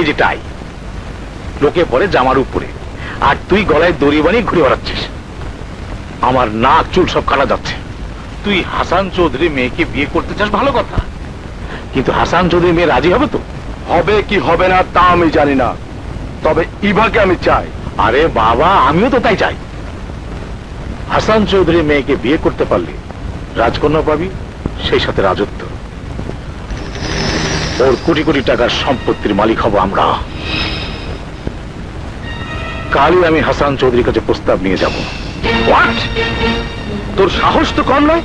যে টাই, লোকে পরে জামার উপরে, আর তুই গলায় দড়ি বানিয়ে ঘুরে বেড়াচ্ছিস। আমার নাক চুল সব কাটা যাচ্ছে। তুই হাসান চৌধুরী মেয়েকে বিয়ে করতে চাস, ভালো কথা, কিন্তু হাসান চৌধুরী মেয়ে রাজি হবে তো? হবে কি হবে না তা আমি জানি না, তবে ইভাকে আমি চাই। আরে বাবা, আমিও তো তাই চাই। হাসান চৌধুরী মেয়েকে বিয়ে করতে পারলে রাজকন্যা পাবি, সেই সাথে রাজত্ব। ওর কোটি কোটি টাকার সম্পত্তির মালিক হব আমরা। কালই আমি হাসান চৌধুরীর কাছে প্রস্তাব নিয়ে যাব। হোয়াট? তোর সাহস তো কম নয়,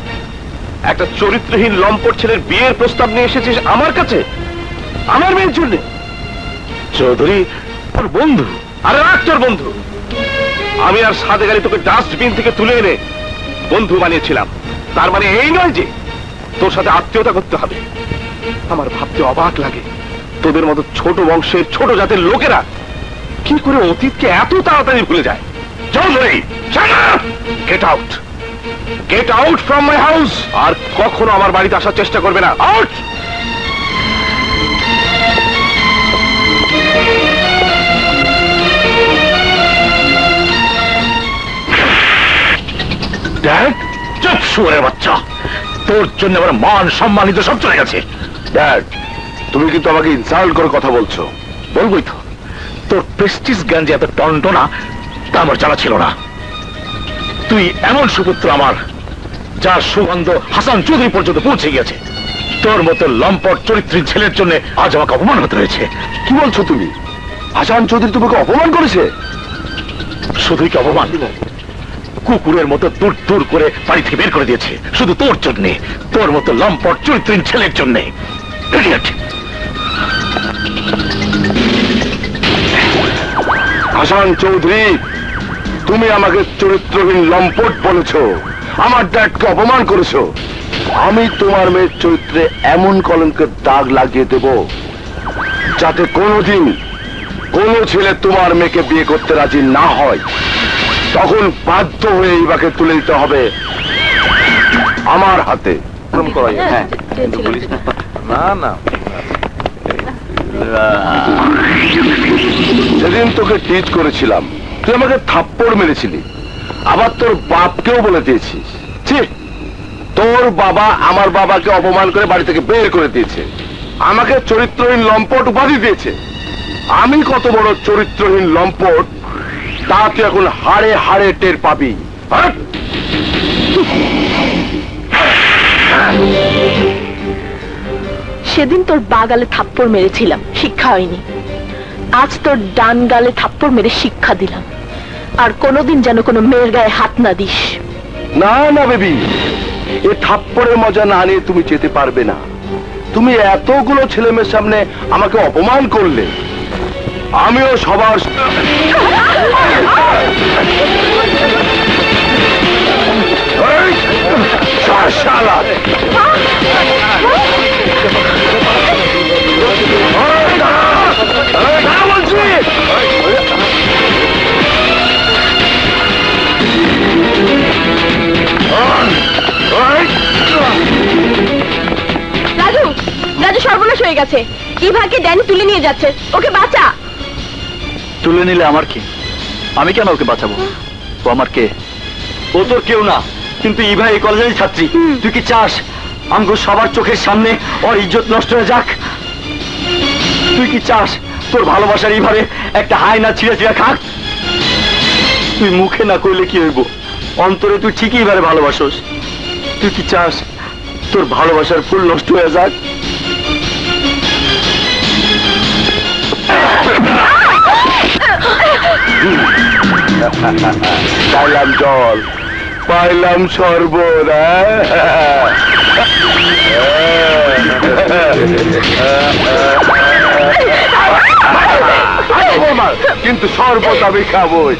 একটা চরিত্রহীন লম্পট ছেলের বিয়ের প্রস্তাব নিয়ে এসেছিস আমার কাছে, আমার মেয়ের জন্য। চৌধুরী ওর বন্ধু। আরে রাখ তোর বন্ধু। আমি আর সাদে গালি তোকে ডাস্টবিন থেকে তুলে এনে বন্ধু বানিয়েছিলাম, তার মানে এই নয় যে তোর সাথে আত্মীয়তা করতে হবে। আমার ভাবতে অবাক লাগে, তোদের মতো ছোট বংশের ছোট জাতের লোকেরা কি করে অতীতকে এত তাড়াতাড়ি ভুলে যায়। Chowdhury, get out, get out from my house. আর কখনো আমার বাড়িতে আসার চেষ্টা করবে না। আউট! ড্যাড, চুপ শুয়োরের বাচ্চা, তোর জন্য আমার মান সম্মানিত সব চলে গেছে। ড্যাড, তুমি কিন্তু আমাকে ইনসাল্ট করে কথা বলছো। বলবোই তো, তোর প্রেস্টিজ জ্ঞান যে এত টনটনা তা আমার জানা ছিল না। তুই এমন সুপুত্র আমার, যার সুগন্ধ হাসান চৌধুরী পর্যন্ত পৌঁছে গিয়েছে। তোর মতো লম্পট চরিত্রহীন ছেলের জন্য আজ আমাকে অপমান হতে হয়েছে। কি বলছো তুমি? হাসান চৌধুরী তোমাকে অপমান করেছে? শুধুই কি অপমান, কুকুরের মতো দূর দূর করে বাড়ি থেকে বের করে দিয়েছে, শুধু তোর জন্যে, তোর মতো লম্পট চরিত্রহীন ছেলের জন্যে। হাসান চৌধুরী, তুমি আমাকে চরিত্রহীন লম্পট বলেছো, আমার ড্যাডকে অপমান করেছো। আমি তোমার মেয়ের চরিত্রে এমন কলঙ্কের দাগ লাগিয়ে দেব যাতে কোনোদিন কোনো ছেলে তোমার মেয়েকে বিয়ে করতে রাজি না হয়। তখন বাধ্য হয়ে ইভাকে তুলে দিতে হবে আমার হাতে। হ্যাঁ, না না, যেদিন তোকে টিচ করেছিলাম তুই আমাকে থাপ্পড় মেরেছিলি, আবার তোর বাপকেও বলে দিয়েছিস। ঠিক, তোর বাবা আমার বাবাকে অপমান করে বাড়ি থেকে বের করে দিয়েছে, আমাকে চরিত্রহীন লম্পট উপাধি দিয়েছে। আমি কত বড় চরিত্রহীন লম্পট তা তুই এখন হাড়ে হাড়ে টের পাবি। সেদিন তোর বা গালে থাপ্পড় মেরেছিলাম, শিক্ষা হয়নি। আজ তোর ডান গালে থাপ্পড় মেরে শিক্ষা দিলাম, আর কোনোদিন যেন কোনো মেয়ের গায়ে হাত না দিস। না না বেবি, এ থাপ্পড়ের মজা না নিয়ে তুমি যেতে পারবে না। তুমি এতগুলো ছেলে মেয়ের সামনে আমাকে অপমান করলে, আমিও সবার শালা বলছি। রাজু, রাজু সর্বনাশ হয়ে গেছে। ইভাকে ড্যানি তুলে নিয়ে যাচ্ছে, ওকে বাঁচা। তুলে নিলে আমার কি? আমি কেন ওকে বাঁচাবো? ও আমার কে? ও তোর কেউ না, কিন্তু ইভা এই কলেজেরই ছাত্রী। তুই কি চাস আমগো সবার চোখের সামনে ওর ইজ্জত নষ্ট হয়ে যাক? তুই কি চাস তোর ভালোবাসার ইভারে একটা হাই না ছিঁড়ে ছিঁড়ে খাক? তুই মুখে না কইলে কি হইব, অন্তরে তুই ঠিকই ইভারে ভালোবাসোস। তুই কি চাস তোর ভালোবাসার ফুল নষ্ট হয়ে যাক? পাইলাম জল, পাইলাম শরবত। কিন্তু শরবত আমি খাবই।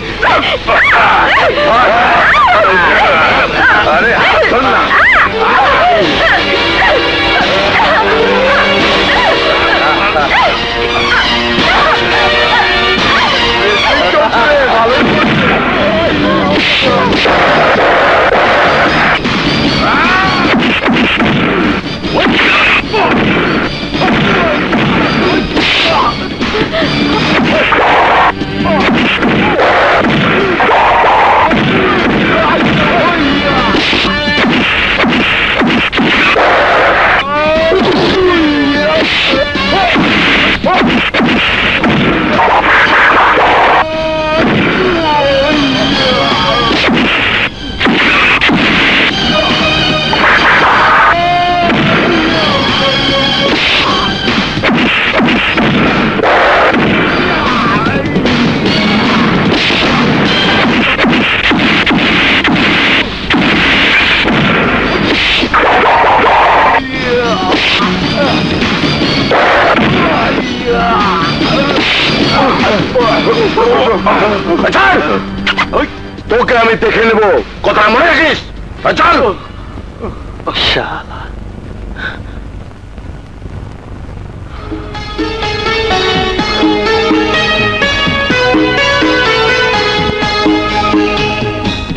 আরে শোন না, ছাড়! ওই, তোকে আমি দেখে নেব, কথা মনে রাখিস। চল। শালা।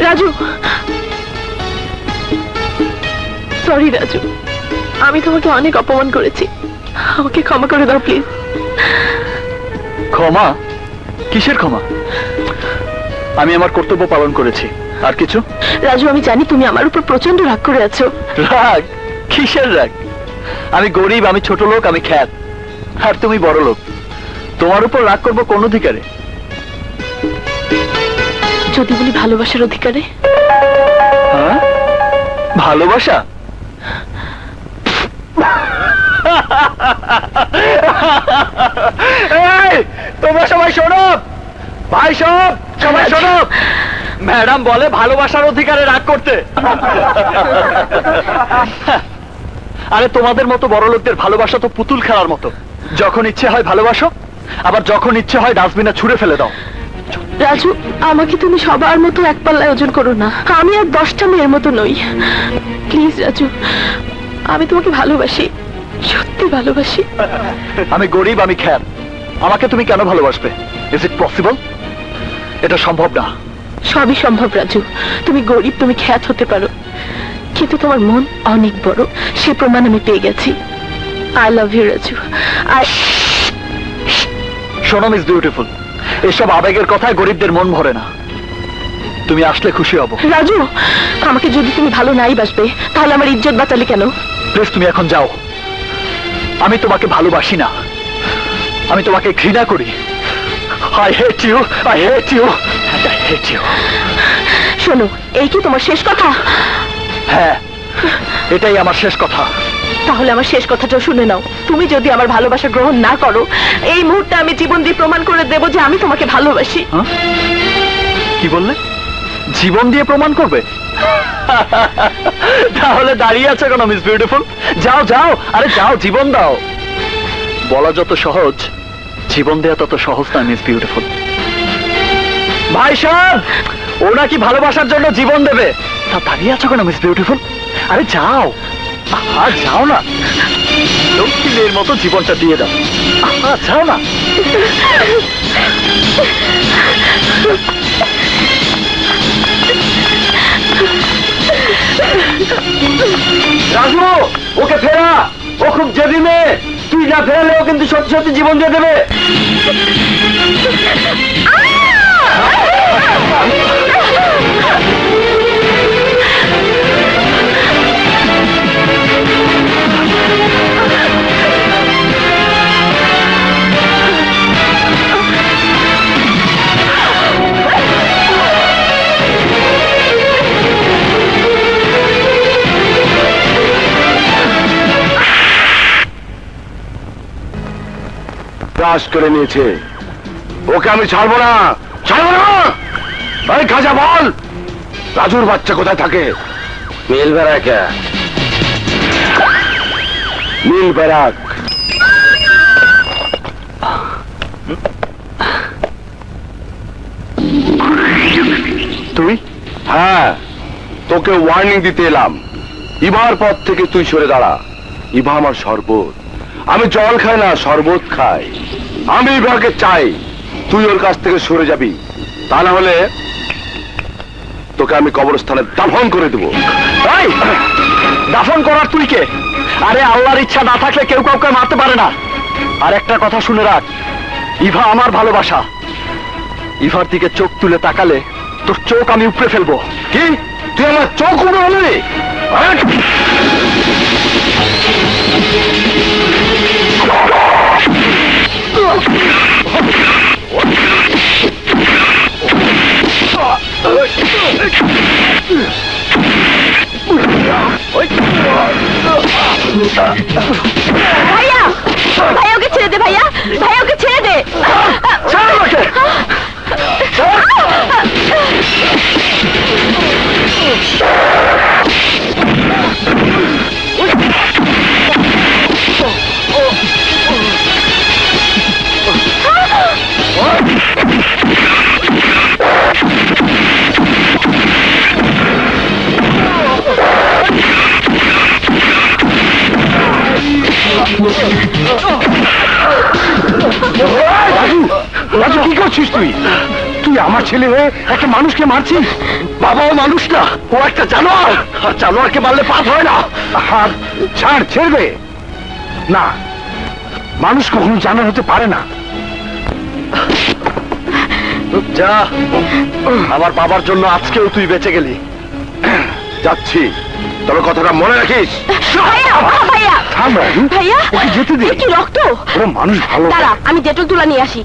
রাজু, সরি রাজু, আমি তোমাকে অনেক অপমান করেছি, আমাকে ক্ষমা করে দাও প্লিজ। ক্ষমা? কিসের ক্ষমা? আমি আমার কর্তব্য পালন করেছি, আর কিছু? রাজু, আমি জানি তুমি আমার উপর প্রচন্ড রাগ করে আছো। রাগ? কিসের রাগ? আমি গরিব, আমি ছোট লোক, আমি খ্যাত, আর তুমি বড় লোক। তোমার উপর রাগ করবো কোন অধিকারে? যদি বলি ভালোবাসার অধিকারে। হ্যাঁ? ভালোবাসা? এই, তোমরা সবাই শোনো, ভাই সব সবাই শোনো, ম্যাডাম বলে ভালোবাসার অধিকারে রাগ করতে। আরে তোমাদের মতো বড় লোকদের ভালোবাসা তো পুতুল খেলার মতো, যখন ইচ্ছে হয় ভালোবাসো, আবার যখন ইচ্ছে হয় ডাস্টবিনে ছুঁড়ে ফেলে দাও। রাজু, আমাকে তুমি সবার মতো এক পাল্লায় ওজন করো না, আমি আর 10টা মেয়ের মতো নই। প্লিজ রাজু, আমি তোমাকে ভালোবাসি, সত্যি ভালোবাসি। আমি গরিব, আমি খ্যাত, আমাকে তুমি কেন ভালোবাসবে? Is it possible? এটা সম্ভব না। সবই সম্ভব রাজু, তুমি গরিব, তুমি খ্যাত হতে পারো, কিন্তু তোমার মন অনেক বড়, সে প্রমাণ আমি পেয়ে গেছি। I love you Raju. শোনো মিস বিউটিফুল, এসব আবেগের কথায় গরিবদের মন ভরে না। তুমি আসলে খুশি হব। রাজু, আমাকে যদি তুমি ভালো নাই বাসবে, তাহলে আমার ইজ্জত বাঁচালে কেন? প্লিজ তুমি এখন যাও। আমি তোমাকে ভালোবাসি না, আমি তোমাকে ঘৃণা করি। I hate you, I hate you, I hate you. শোনো, এই কি তোমার শেষ কথা? হ্যাঁ, এটাই আমার শেষ কথা। তাহলে আমার শেষ কথাটা শুনে নাও। তুমি যদি আমার ভালোবাসা গ্রহণ না করো, এই মুহূর্তে আমি জীবন দিয়ে প্রমাণ করে দেব যে আমি তোমাকে ভালোবাসি। হ্যাঁ? কি বললে? জীবন দিয়ে প্রমাণ করবে? তাহলে দাঁড়িয়ে আছে কেন মিস বিউটিফুল? যাও যাও, আরে যাও, জীবন দাও। বলা যত সহজ, জীবন দেয়া তত সহজ না মিস বিউটিফুল। ভাই সাহেব, ও নাকি ভালোবাসার জন্য জীবন দেবে, তা দাঁড়িয়ে আছো কেন মিস বিউটিফুল? আরে যাও, আহা যাও না, লক্ষ্মী মেয়ের মতো জীবনটা দিয়ে দাও। আহা যাও না। রাজু, ওকে ফেরা, ও খুব জেদি মেয়ে, তুই না ফেরালে ও কিন্তু সত্যি সত্যি জীবন দিয়ে দেবে। চাষ করে নিয়েছে, ওকে আমি ছাড়বো না, ছাড়বো না। ভাই খাজা বল, রাজুর বাচ্চা কোথায় থাকে? মিল ব্যারাক। মিল ব্যারাক। তুই? হ্যাঁ, তোকে ওয়ার্নিং দিতে এলাম। ইভার পথ থেকে তুই সরে দাঁড়া। ইভা আমার শরবত, আমি জল খাই না, শরবত খাই। আমি ইভাকে চাই, তুই ওর কাছ থেকে সরে যাবি, তা না হলে তোকে আমি কবরস্থানে দাফন করে দেবো। এই, দাফন করার তুই কে? আরে আল্লাহর ইচ্ছা না থাকলে কেউ কাউকে মারতে পারে না। আর একটা কথা শুনে রাখ, ইভা আমার ভালোবাসা। ইভার দিকে চোখ তুলে তাকালে তোর চোখ আমি উপড়ে ফেলবো। কি? তুই আমার চোখ উপড়ে হলি? ভাইয়া, ভাইয়া ওকে ছেড়ে দে, ভাইয়া, ভাইয়া ওকে ছেড়ে দে। ছাড় আমাকে। তুই আমার ছেলে হয়ে একটা মানুষকে মারছিস? বাবাও মানুষ না, ও একটা জানোয়ার, আর জানোয়ারকে মারলে পাপ হয় না। আর ছাড়, ছেড়বে না, মানুষ কখনো জানোয়ার হতে পারে না। যা, আমার বাবার জন্য আজকেও তুই বেঁচে গেলি। যাচ্ছি, তবে কথাটা মনে রাখিস। ভাইয়া, ভাইয়া, থাম রাজু, ভাইয়া, ওকে যেতে দে। এ কি রক্ত? ওরা মানুষ ভালো। দাঁড়া, আমি ডেটল তুলা নিয়ে আসি।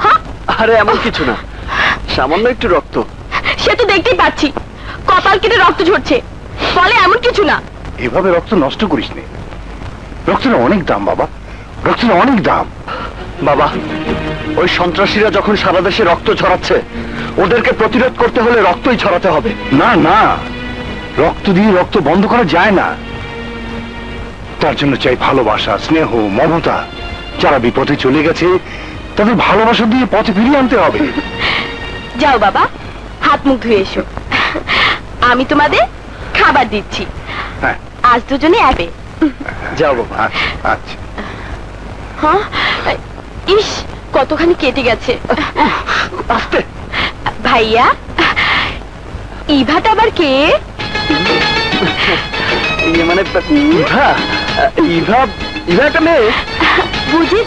হ্যাঁ, আরে এমন কিছু না, সামান্য একটু রক্ত। সে তো দেখতেই পাচ্ছি, কপাল কেটে রক্ত ঝরছে, ফলে এমন কিছু না। এভাবে রক্ত নষ্ট করিস নে, রক্তের অনেক দাম বাবা, রক্তের অনেক দাম। বাবা, ওই সন্ত্রাসীরা যখন সারা দেশে রক্ত ছড়াচ্ছে, ওদেরকে প্রতিরোধ করতে হলে রক্তই ছড়াতে হবে। না না, রক্ত দিয়ে রক্ত বন্ধ করা যায় না। তার জন্য চাই ভালোবাসা, স্নেহ, মমতা। যারা বিপথে চলে গেছে তাদের ভালোবাসা দিয়ে পথে ফিরিয়ে আনতে হবে। যাও বাবা, হাত মুখ ধুয়ে এসো, আমি তোমাদের খাবার দিচ্ছি। হ্যাঁ, আজ দুজনে একবে। যাও বাবা। আচ্ছা আচ্ছা। হ্যাঁ, ইস, কতখানি কেটে গেছে। আস্তে। ভাইয়া, ইভাটা আবার কে? মানে ইভা, ইভা, ইভা একটা মেয়ে। বুঝি